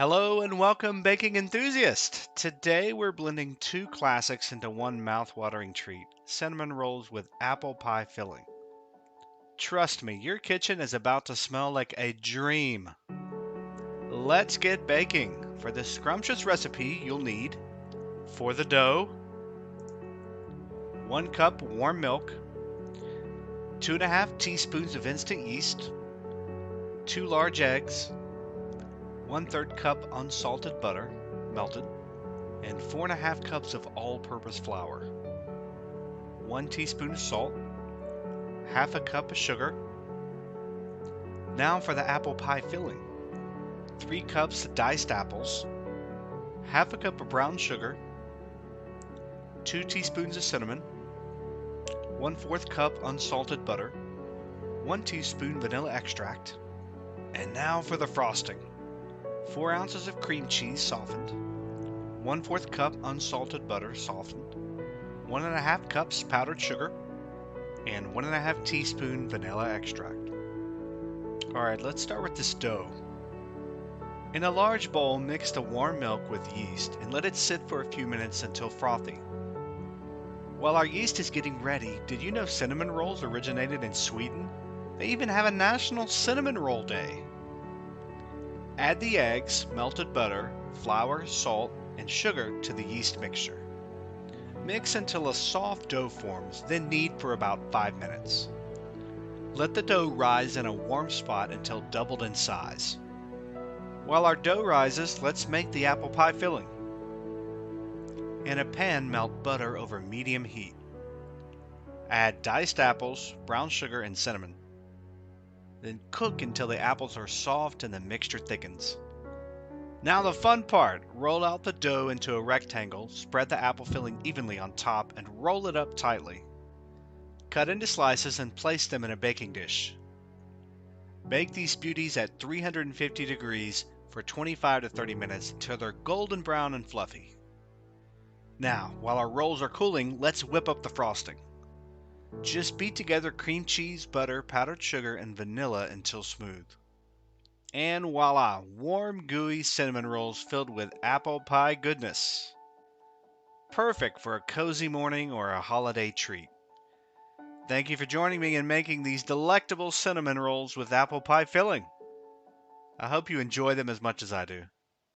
Hello and welcome, baking enthusiast! Today we're blending two classics into one mouth-watering treat, cinnamon rolls with apple pie filling. Trust me, your kitchen is about to smell like a dream. Let's get baking. For this scrumptious recipe, you'll need, for the dough, 1 cup warm milk, 2.5 teaspoons of instant yeast, 2 large eggs, 1/3 cup unsalted butter, melted, and 4.5 cups of all-purpose flour, 1 teaspoon of salt, half a cup of sugar. Now for the apple pie filling. 3 cups of diced apples, half a cup of brown sugar, 2 teaspoons of cinnamon, 1/4 cup unsalted butter, 1 teaspoon vanilla extract. And now for the frosting. 4 ounces of cream cheese softened, 1/4 cup unsalted butter softened, 1.5 cups powdered sugar, and 1.5 teaspoon vanilla extract. Alright, let's start with this dough. In a large bowl, mix the warm milk with yeast and let it sit for a few minutes until frothy. While our yeast is getting ready, did you know cinnamon rolls originated in Sweden? They even have a National Cinnamon Roll Day. Add the eggs, melted butter, flour, salt, and sugar to the yeast mixture. Mix until a soft dough forms, then knead for about 5 minutes. Let the dough rise in a warm spot until doubled in size. While our dough rises, let's make the apple pie filling. In a pan, melt butter over medium heat. Add diced apples, brown sugar, and cinnamon. Then cook until the apples are soft and the mixture thickens. Now the fun part! Roll out the dough into a rectangle, spread the apple filling evenly on top, and roll it up tightly. Cut into slices and place them in a baking dish. Bake these beauties at 350 degrees for 25 to 30 minutes until they're golden brown and fluffy. Now, while our rolls are cooling, let's whip up the frosting. Just beat together cream cheese, butter, powdered sugar, and vanilla until smooth. And voila, warm, gooey cinnamon rolls filled with apple pie goodness. Perfect for a cozy morning or a holiday treat. Thank you for joining me in making these delectable cinnamon rolls with apple pie filling. I hope you enjoy them as much as I do.